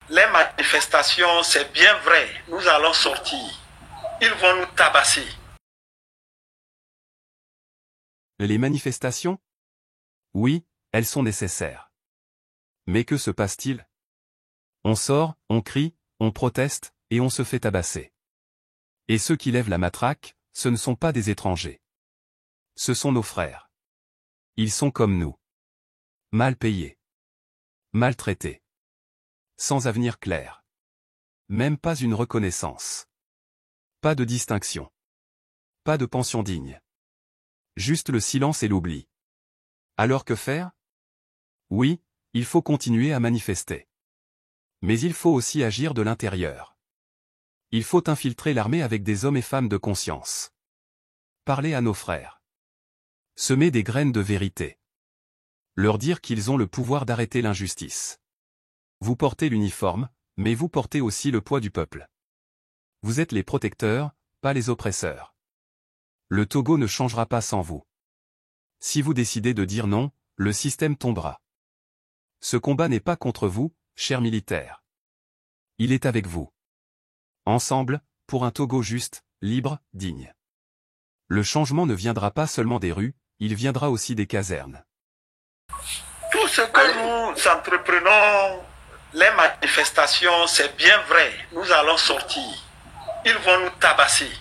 Les manifestations, c'est bien vrai, nous allons sortir. Ils vont nous tabasser. Les manifestations? Oui, elles sont nécessaires. Mais que se passe-t-il? On sort, on crie, on proteste, et on se fait tabasser. Et ceux qui lèvent la matraque, ce ne sont pas des étrangers. Ce sont nos frères. Ils sont comme nous. Mal payés. Maltraités. Sans avenir clair. Même pas une reconnaissance. Pas de distinction. Pas de pension digne. Juste le silence et l'oubli. Alors que faire? Oui, il faut continuer à manifester. Mais il faut aussi agir de l'intérieur. Il faut infiltrer l'armée avec des hommes et femmes de conscience. Parler à nos frères. Semer des graines de vérité. Leur dire qu'ils ont le pouvoir d'arrêter l'injustice. Vous portez l'uniforme, mais vous portez aussi le poids du peuple. Vous êtes les protecteurs, pas les oppresseurs. Le Togo ne changera pas sans vous. Si vous décidez de dire non, le système tombera. Ce combat n'est pas contre vous, chers militaires. Il est avec vous. Ensemble, pour un Togo juste, libre, digne. Le changement ne viendra pas seulement des rues, il viendra aussi des casernes. Tout ce que nous entreprenons, les manifestations, c'est bien vrai, nous allons sortir. Ils vont nous tabasser.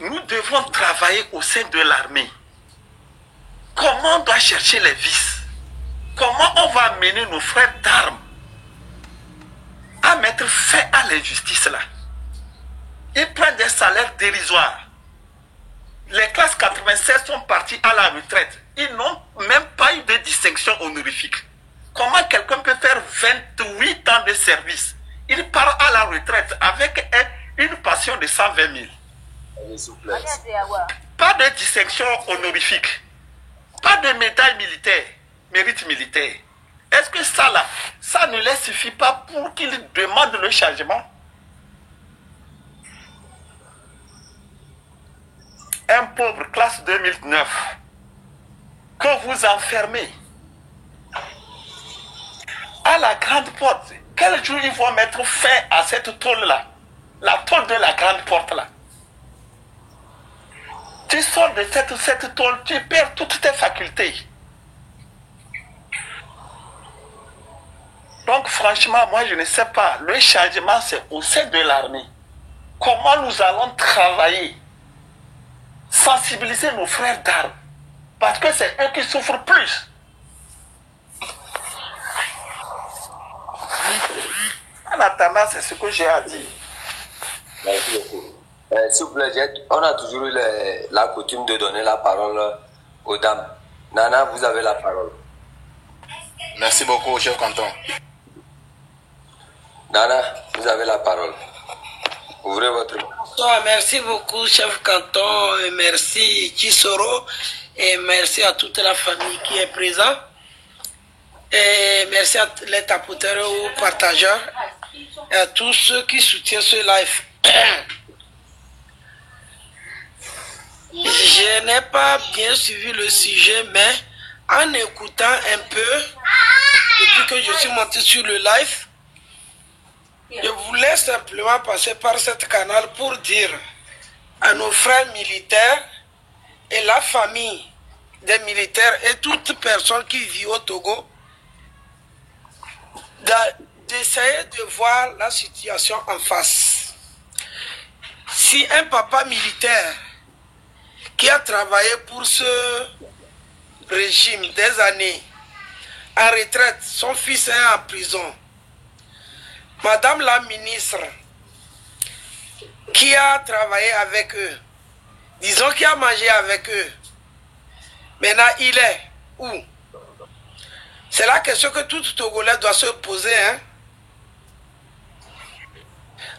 Nous devons travailler au sein de l'armée. Comment on doit chercher les vices? Comment on va amener nos frères d'armes à mettre fin à l'injustice là? Ils prennent des salaires dérisoires. Les classes 96 sont partis à la retraite. Ils n'ont même pas eu de distinction honorifique. Comment quelqu'un peut faire 28 ans de service? Il part à la retraite avec une pension de 120 000. Pas de distinction honorifique. Pas de médaille militaire, mérite militaire. Est-ce que ça là, ça ne les suffit pas pour qu'ils demandent le changement? Un pauvre classe 2009 que vous enfermez à la grande porte, quel jour ils vont mettre fin à cette tôle-là? La tôle de la grande porte-là. Tu sors de cette tôle, tu perds toutes tes facultés. Donc franchement, moi je ne sais pas, le changement c'est au sein de l'armée. Comment nous allons travailler, sensibiliser nos frères d'armes, parce que c'est eux qui souffrent plus. En attendant, c'est ce que j'ai à dire. Merci beaucoup. S'il vous plaît, on a toujours eu la coutume de donner la parole aux dames. Nana, vous avez la parole. Merci beaucoup, chef canton. Nana, vous avez la parole. Ouvrez votre mot. Bonsoir, merci beaucoup, chef canton. Et merci, Chisoro. Et merci à toute la famille qui est présente. Et merci à les tapoteurs ou partageurs. Et à tous ceux qui soutiennent ce live. Je n'ai pas bien suivi le sujet, mais en écoutant un peu, depuis que je suis monté sur le live, je voulais simplement passer par cet canal pour dire à nos frères militaires et la famille des militaires et toute personne qui vit au Togo d'essayer de voir la situation en face. Si un papa militaire qui a travaillé pour ce régime des années en retraite, son fils est en prison, Madame la ministre qui a travaillé avec eux, disons qui a mangé avec eux, maintenant il est où? C'est la question que tout Togolais doit se poser. Hein?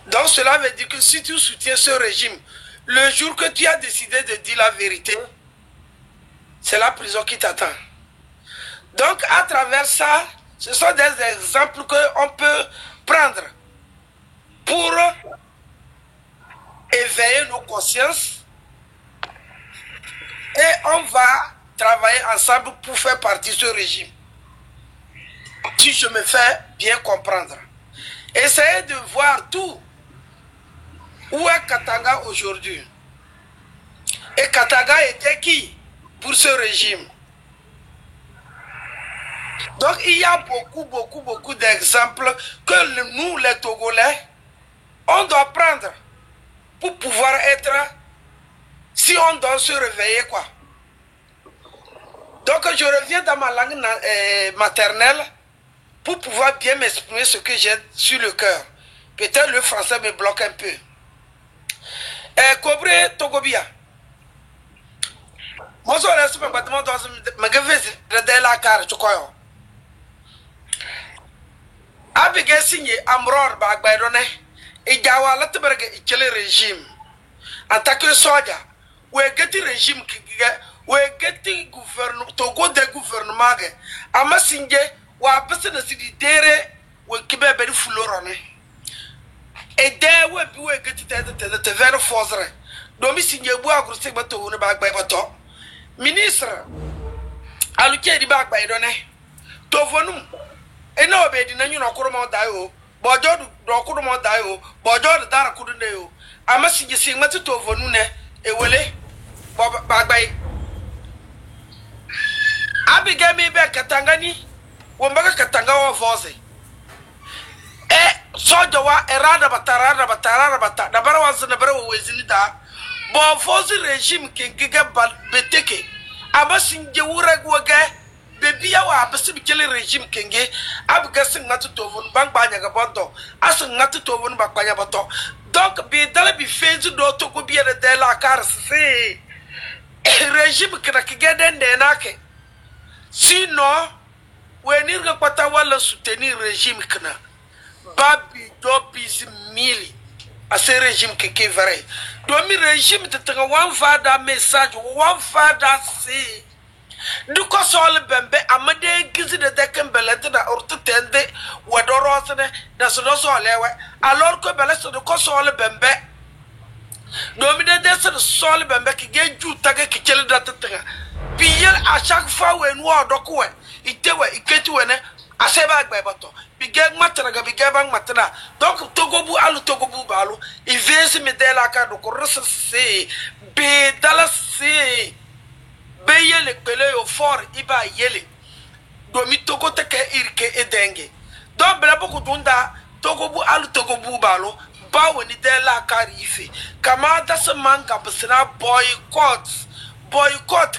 Donc cela veut dire que si tu soutiens ce régime, le jour que tu as décidé de dire la vérité, c'est la prison qui t'attend. Donc à travers ça, ce sont des exemples qu'on peut prendre pour éveiller nos consciences et on va travailler ensemble pour faire partie de ce régime. Si je me fais bien comprendre. Essayez de voir tout. Où est Katanga aujourd'hui? Et Katanga était qui pour ce régime? Donc il y a beaucoup d'exemples que nous, les Togolais, on doit prendre pour pouvoir être, si on doit se réveiller, quoi. Donc je reviens dans ma langue maternelle pour pouvoir bien m'exprimer ce que j'ai sur le cœur. Peut-être le français me bloque un peu. Cobre Togobia. Moi, je reste me battement dans la carte, tu crois. Abigail signé Amror Bagbaydone et Gawala Teberge et le régime. En tant que soldat, où est le régime qui où est le gouvernement, Togo de gouvernement, à ma signé, ou à passer de s'idérer, ou qui va être foulorone. Et there où est le vers force. Domi signé bois grossé bateau, ne bagbayato. Ministre, à l'outil de Bagbaydone, Tovonum. Et non, mais il n'y a pas de dayo. Bojo do dayo. Bojo de dara kuduneyo. Amasi yesi mati to vonune e wele bagbay. Abiga mi be Katanga ni. Wombaga Katanga wa voze. Soja wa erada bata. Da bara wa zana bara wa wezini da. Bo voze regime kengiga beteke. Amasi nje wuragwaga. Baby, I was a bit regime kenge. I'm guessing not to over bank by Yagaboto. As not to over back by Yabato. Donc, be dala be phase do to go be a de la car say. Regime can get in the nake. Si no, when you go Patawala soutenir regime kana. Babi dopis mili. A say regime keke vare. Domi regime to one father message, one father say. Du ko sol bembe amade gizi de deken belete da orto tende wadorosne da so lewe alors que belete de ko sol bembe domine de se sol bembe ki geju tage ki chele da tetenga biyel à chaque fois we no odoko we itewe iketi we ne aseba agba bato bige matara ga bige bang matara donc togobu alu togobu balu i vese me de la ka do ko rese be dala se Beye le pele yo fort iba yele domi togo teke irke edenge donc bela boko dunda togo bu alu togo bu balo ba woni de la karife kama da se manga besna boycott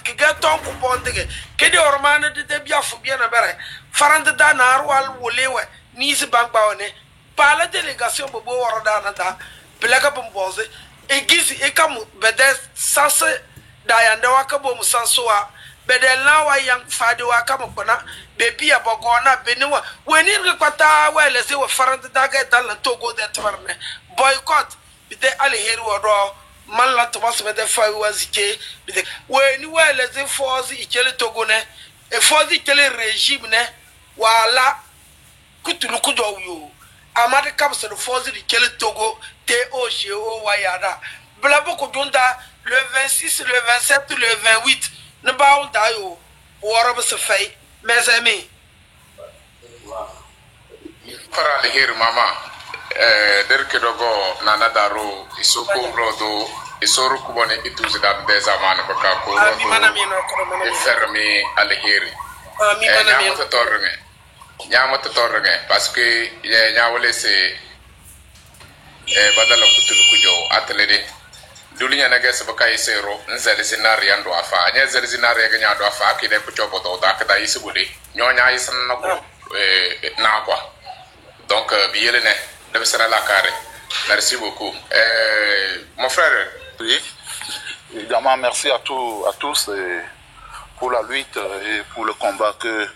ke gaton ko bondege ke de ormane de bia fu bien na bere farande da na arwal wolewe ni se bangba one pa la délégation bobo woroda na da bela ga bomboze egizi ekamu bede sanse Dayande waka bo musansoa bedela wa yang fadi waka mokona bebi abogona beniwa weni kwata wa lese wa farande daga dal Togo de twarne boycott bide ali heri wodo man la to mas bede fa wazike bide weni wa lese force ikele Togo ne e force ikele régime ne wala kutulu kudo yo amade kapse de force ikele Togo TOGO wayada blabo ko dunda le 26, le 27, le 28, ne pas d'ailleurs pour se faire, mes amis. Para lihir mama, derke dogo nana daro isoko brodo isoro kubone ituzi dam de zaman baka ko rodo fermi alihiri. Nyamata tornge parce que nyawole se badala kutulu kujo atlede dulinya na gese baka isero nzali zinari ando afa nya zali zinari ga nya do afa ki de ko chobo do da ka da isugudi nyonya isan na ko na kwa donc biele ne de sera la carré. Merci beaucoup mon frère. Oui, évidemment merci à tous pour la lutte et pour le combat que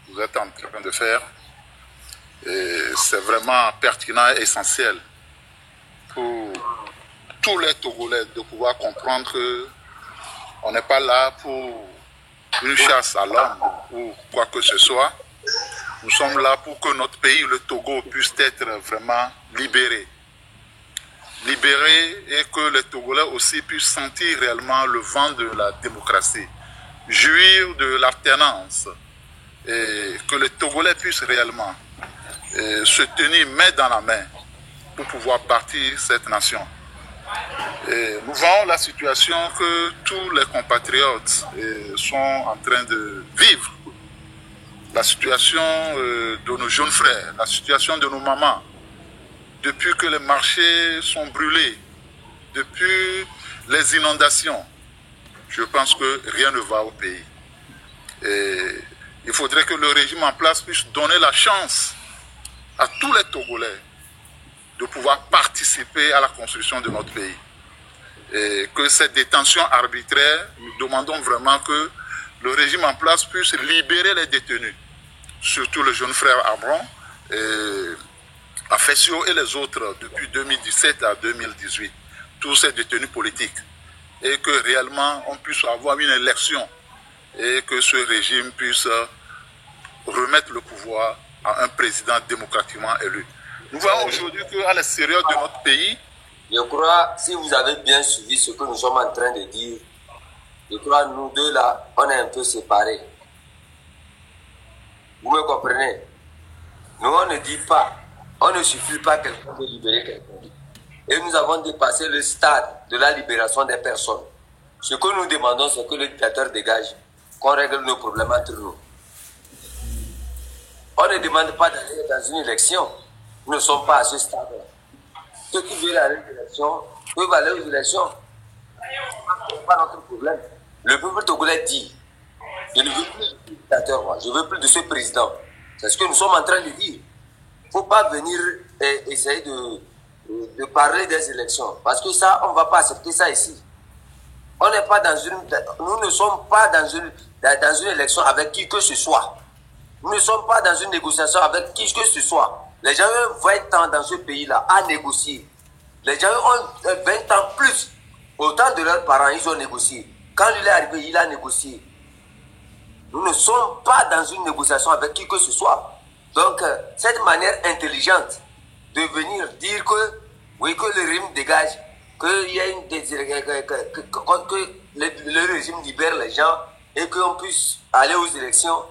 vous êtes en train de faire. C'est vraiment pertinent et essentiel pour tous les Togolais de pouvoir comprendre qu'on n'est pas là pour une chasse à l'homme ou quoi que ce soit. Nous sommes là pour que notre pays, le Togo, puisse être vraiment libéré. Libéré et que les Togolais aussi puissent sentir réellement le vent de la démocratie. Jouir de l'alternance et que les Togolais puissent réellement se tenir main dans la main pour pouvoir bâtir cette nation. Et nous voyons la situation que tous les compatriotes sont en train de vivre. La situation de nos jeunes frères, la situation de nos mamans, depuis que les marchés sont brûlés, depuis les inondations, je pense que rien ne va au pays. Et il faudrait que le régime en place puisse donner la chance à tous les Togolais de pouvoir participer à la construction de notre pays. Et que cette détention arbitraire, nous demandons vraiment que le régime en place puisse libérer les détenus, surtout le jeune frère Abron, Afessio et les autres depuis 2017 à 2018, tous ces détenus politiques, et que réellement on puisse avoir une élection et que ce régime puisse remettre le pouvoir à un président démocratiquement élu. Nous voyons aujourd'hui qu'à l'extérieur de notre pays, je crois, si vous avez bien suivi ce que nous sommes en train de dire, je crois nous deux là, on est un peu séparés. Vous me comprenez? Nous, on ne dit pas, on ne suffit pas quelqu'un de libérer quelqu'un. Et nous avons dépassé le stade de la libération des personnes. Ce que nous demandons, c'est que le dictateur dégage, qu'on règle nos problèmes entre nous. On ne demande pas d'aller dans une élection. Nous ne sommes pas à ce stade-là. Ceux qui veulent aller aux élections peuvent aller aux élections. Ce n'est pas notre problème. Le peuple togolais dit, je ne veux plus de dictateur, moi. Je ne veux plus de ce président. C'est ce que nous sommes en train de dire. Il ne faut pas venir essayer de parler des élections. Parce que ça, on ne va pas accepter ça ici. On n'est pas dans nous ne sommes pas dans une élection avec qui que ce soit. Nous ne sommes pas dans une négociation avec qui que ce soit. Les gens ont 20 ans dans ce pays-là à négocier. Les gens ont 20 ans plus. Autant de leurs parents, ils ont négocié. Quand il est arrivé, il a négocié. Nous ne sommes pas dans une négociation avec qui que ce soit. Donc, cette manière intelligente de venir dire que, oui, que le régime dégage, qu'il y a que le régime libère les gens et qu'on puisse aller aux élections.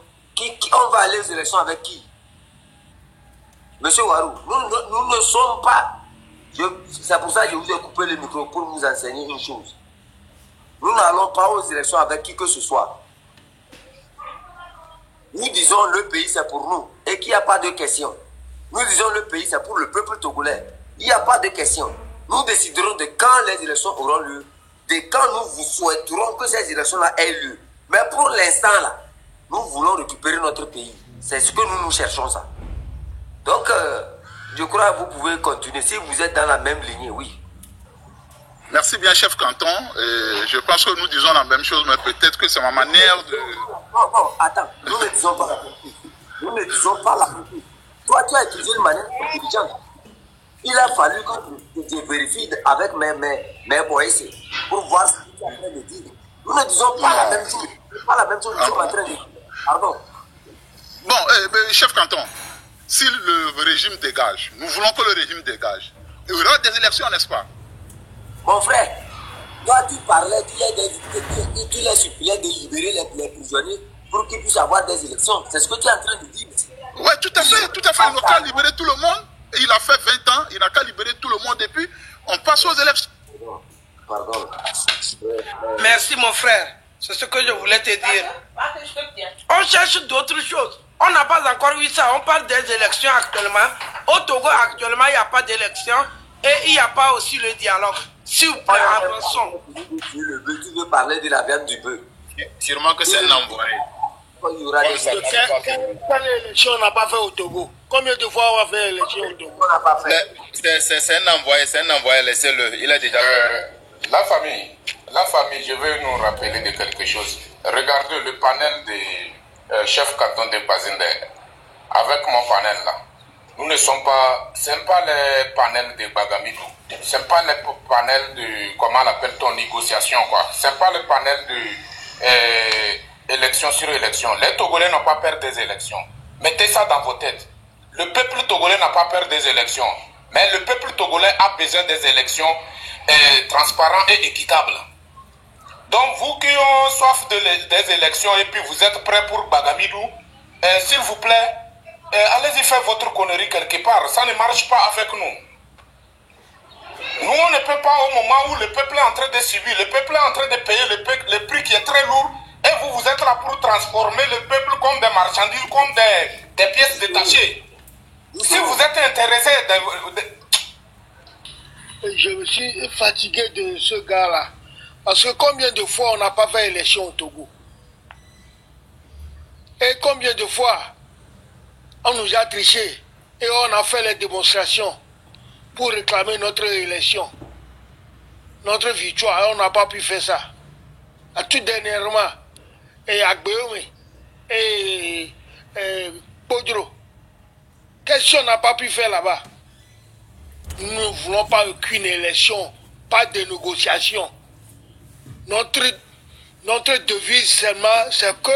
On va aller aux élections avec qui? Monsieur Warou, nous ne sommes pas. C'est pour ça que je vous ai coupé le micro pour vous enseigner une chose. Nous n'allons pas aux élections avec qui que ce soit. Nous disons le pays c'est pour nous et qu'il n'y a pas de question. Nous disons le pays c'est pour le peuple togolais. Il n'y a pas de question. Nous déciderons de quand les élections auront lieu, de quand nous vous souhaiterons que ces élections-là aient lieu. Mais pour l'instant là, nous voulons récupérer notre pays. C'est ce que nous cherchons ça. Donc, je crois que vous pouvez continuer. Si vous êtes dans la même lignée, oui. merci bien, chef canton. Je pense que nous disons la même chose, mais peut-être que c'est ma manière de... Non, attends. Nous ne disons pas la même chose. Nous ne disons pas la même chose. Toi, tu as utilisé une manière intelligente. Il a fallu que je vérifie avec mes boys pour voir ce que tu es en train de dire. Nous ne disons pas la même chose. Pas la même chose que tu es en train de dire. Pardon. Bon, chef canton, si le régime dégage, nous voulons que le régime dégage, il y aura des élections, n'est-ce pas? Mon frère, toi tu parlais tu les suppliais de libérer les prisonniers pour qu'ils puissent avoir des élections. C'est ce que tu es en train de dire. Oui, tout à fait, tout à fait. Il n'a qu'à libérer tout le monde. Il a fait 20 ans, il n'a qu'à libérer tout le monde et puis on passe aux élections. Pardon. Merci mon frère. C'est ce que je voulais te dire. On cherche d'autres choses. On n'a pas encore vu ça. On parle des élections actuellement. Au Togo, actuellement, il n'y a pas d'élection. Et il n'y a pas aussi le dialogue. S'il vous plaît, avançons. Tu veux parler de la viande du bœuf. Sûrement que c'est un envoyé. Il y aura des élections. Quelle élection on n'a pas fait au Togo? Combien de fois on a fait l'élection au Togo? On n'a pas fait. C'est un envoyé, laissez-le. Il a déjà... La famille, je vais nous rappeler de quelque chose. Regardez le panel des chefs cantons de Bazinde. Avec mon panel là. Nous ne sommes pas... Ce n'est pas les panels de Bagamidou. Ce n'est pas les panels de... Comment l'appelle-t-on? Négociation, quoi. Ce n'est pas le panel de... élection sur élection. Les Togolais n'ont pas peur des élections. Mettez ça dans vos têtes. Le peuple togolais n'a pas peur des élections. Mais le peuple togolais a besoin des élections transparentes et équitables. Donc vous qui avez soif des élections et puis vous êtes prêts pour Bagamidou, s'il vous plaît, allez-y faire votre connerie quelque part. Ça ne marche pas avec nous. Nous, on ne peut pas au moment où le peuple est en train de subir, le peuple est en train de payer le prix qui est très lourd, et vous êtes là pour transformer le peuple comme des marchandises, comme des pièces détachées. Si vous êtes intéressé... Je me suis fatigué de ce gars-là. Parce que combien de fois on n'a pas fait élection au Togo? Et combien de fois on nous a triché et on a fait les démonstrations pour réclamer notre élection, notre victoire, et on n'a pas pu faire ça. À tout dernièrement, et Agbeome, et Podro, qu'est-ce qu'on n'a pas pu faire là-bas? Nous ne voulons pas aucune élection, pas de négociation. Notre devise seulement, c'est que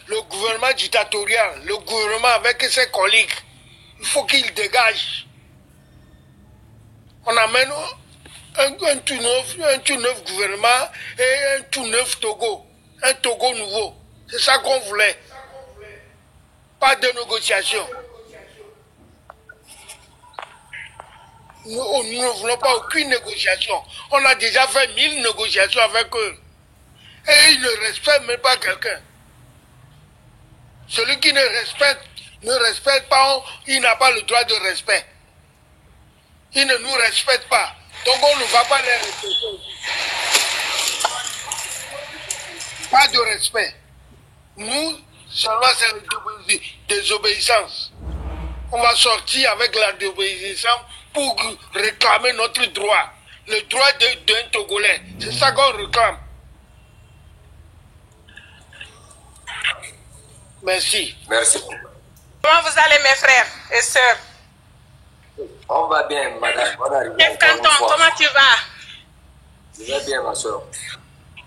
le gouvernement dictatorial, le gouvernement avec ses collègues, il faut qu'il dégage. On amène un tout neuf gouvernement et un tout neuf Togo, un Togo nouveau. C'est ça qu'on voulait. Pas de négociation. Nous ne voulons pas aucune négociation. On a déjà fait 1000 négociations avec eux. Et ils ne respectent même pas quelqu'un. Celui qui ne respecte pas, il n'a pas le droit de respect. Ils ne nous respectent pas. Donc on ne va pas les respecter. Pas de respect. Nous, seulement c'est la désobéissance. On va sortir avec la désobéissance pour réclamer notre droit. Le droit d'un Togolais. C'est ça qu'on réclame. Merci. Merci. Comment vous allez, mes frères et sœurs? On va bien, madame. Chef Canton, comment tu vas? Je vais bien, ma soeur.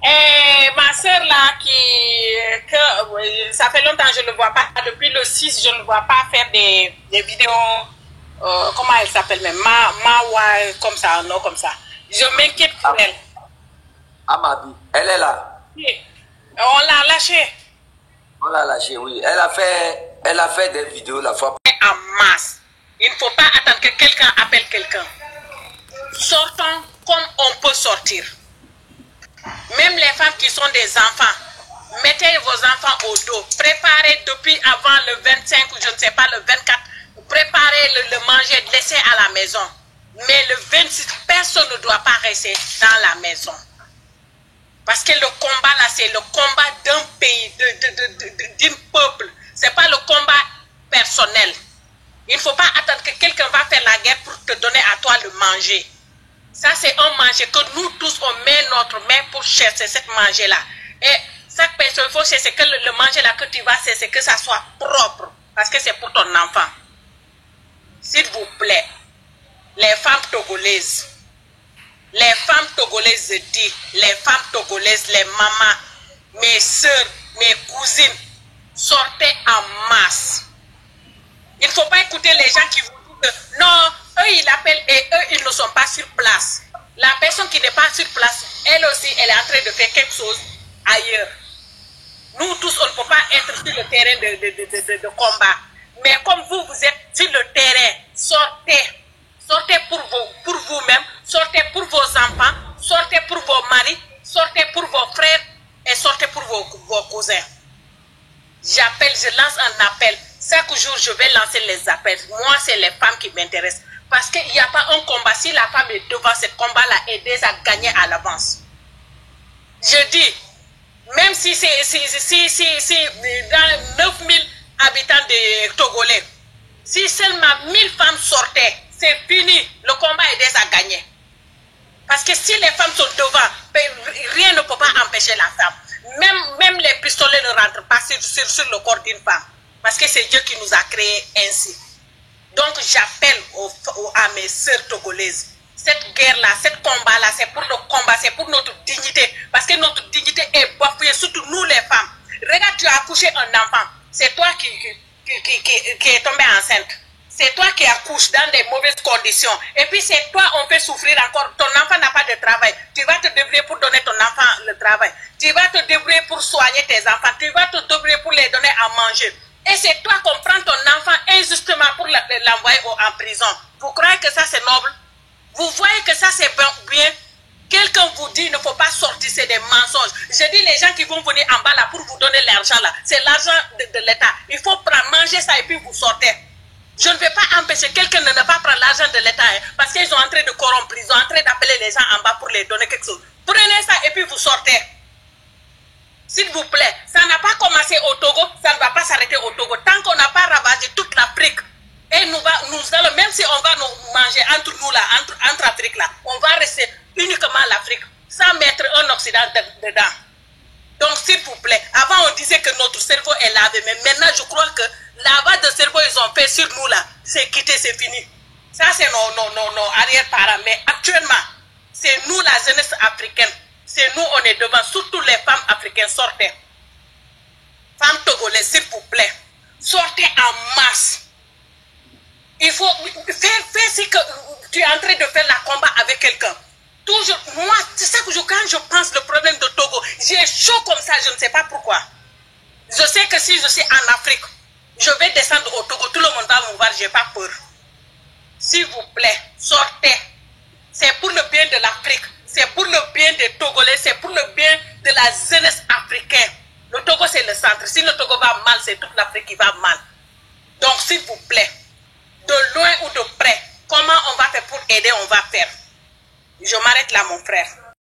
Et ma soeur là, ça fait longtemps que je ne le vois pas. Depuis le 6, je ne le vois pas faire des vidéos. Comment elle s'appelle même? Mawa, comme ça, non, comme ça. Je m'inquiète pour elle. Amabi, elle est là. Oui. On l'a lâchée. On l'a lâchée, oui. Elle a fait des vidéos la fois. En masse. Il ne faut pas attendre que quelqu'un appelle quelqu'un. Sortons comme on peut sortir. Même les femmes qui sont des enfants, mettez vos enfants au dos. Préparez depuis avant le 25 ou je ne sais pas, le 24. Préparez le manger, laissez à la maison. Mais le 26, personne ne doit pas rester dans la maison. Parce que le combat là, c'est le combat d'un pays, d'un peuple. Ce n'est pas le combat personnel. Il ne faut pas attendre que quelqu'un va faire la guerre pour te donner à toi le manger. Ça, c'est un manger que nous tous, on met notre main pour chercher cette manger-là. Et chaque personne, il faut chercher que le manger-là que tu vas chercher, que ça soit propre. Parce que c'est pour ton enfant. S'il vous plaît, les femmes togolaises, je dis, les femmes togolaises, les mamans, mes soeurs, mes cousines, sortez en masse. Il ne faut pas écouter les gens qui vous disent que non, eux ils appellent et eux ils ne sont pas sur place. La personne qui n'est pas sur place, elle aussi, elle est en train de faire quelque chose ailleurs. Nous tous, on ne peut pas être sur le terrain de combat. Mais comme vous êtes sur le terrain, sortez. Sortez pour vous-même, sortez pour vos enfants, sortez pour vos maris, sortez pour vos frères et sortez pour vos cousins. J'appelle, je lance un appel. Chaque jour, je vais lancer les appels. Moi, c'est les femmes qui m'intéressent. Parce qu'il n'y a pas un combat. Si la femme est devant ce combat-là, elle est déjà gagnée à l'avance. Je dis, même si dans 9000 habitants de Togolais, si seulement 1000 femmes sortaient, c'est fini. Le combat est déjà gagné. Parce que si les femmes sont devant, rien ne peut pas empêcher la femme. Même les pistolets ne rentrent pas sur le corps d'une femme. Parce que c'est Dieu qui nous a créés ainsi. Donc j'appelle à mes sœurs togolaises. Cette guerre-là, ce combat-là, c'est pour le combat, c'est pour notre dignité. Parce que notre dignité est bafouée, surtout nous les femmes. Regarde, tu as accouché un enfant. C'est toi qui est tombé enceinte. C'est toi qui accouches dans des mauvaises conditions. Et puis c'est toi, on fait souffrir encore. Ton enfant n'a pas de travail. Tu vas te débrouiller pour donner ton enfant le travail. Tu vas te débrouiller pour soigner tes enfants. Tu vas te débrouiller pour les donner à manger. Et c'est toi qu'on prend ton enfant injustement pour l'envoyer en prison. Vous croyez que ça c'est noble? Vous voyez que ça c'est bien? Quelqu'un vous dit il ne faut pas sortir, c'est des mensonges. Je dis les gens qui vont venir en bas là pour vous donner l'argent là, c'est l'argent de l'État. Il faut prendre, manger ça et puis vous sortez. Je ne vais pas empêcher quelqu'un de ne pas prendre l'argent de l'État parce qu'ils sont en train de corrompre, ils sont en train d'appeler les gens en bas pour les donner quelque chose. Prenez ça et puis vous sortez. S'il vous plaît, ça n'a pas commencé au Togo, ça ne va pas s'arrêter au Togo. Tant qu'on n'a pas ravagé toute l'Afrique, et nous allons, même si on va nous manger entre nous là, entre Afrique là, on va rester uniquement l'Afrique, sans mettre un Occident dedans. Donc s'il vous plaît, avant on disait que notre cerveau est lavé, mais maintenant je crois que lavage de cerveau ils ont fait sur nous là, c'est quitté, c'est fini. Ça c'est nos arrière-parents, mais actuellement, c'est nous la jeunesse africaine. C'est nous, on est devant, surtout les femmes africaines, sortez. Femmes togolaises, s'il vous plaît, sortez en masse. Il faut faire ce que tu es en train de faire la combat avec quelqu'un. Toujours, moi, c'est ça que quand je pense le problème de Togo, j'ai chaud comme ça, je ne sais pas pourquoi. Je sais que si je suis en Afrique, je vais descendre au Togo, tout le monde va me voir, je n'ai pas peur. S'il vous plaît, sortez. C'est pour le bien de l'Afrique. C'est pour le bien des Togolais, c'est pour le bien de la jeunesse africaine. Le Togo, c'est le centre. Si le Togo va mal, c'est toute l'Afrique qui va mal. Donc, s'il vous plaît, de loin ou de près, comment on va faire pour aider, on va faire. Je m'arrête là, mon frère.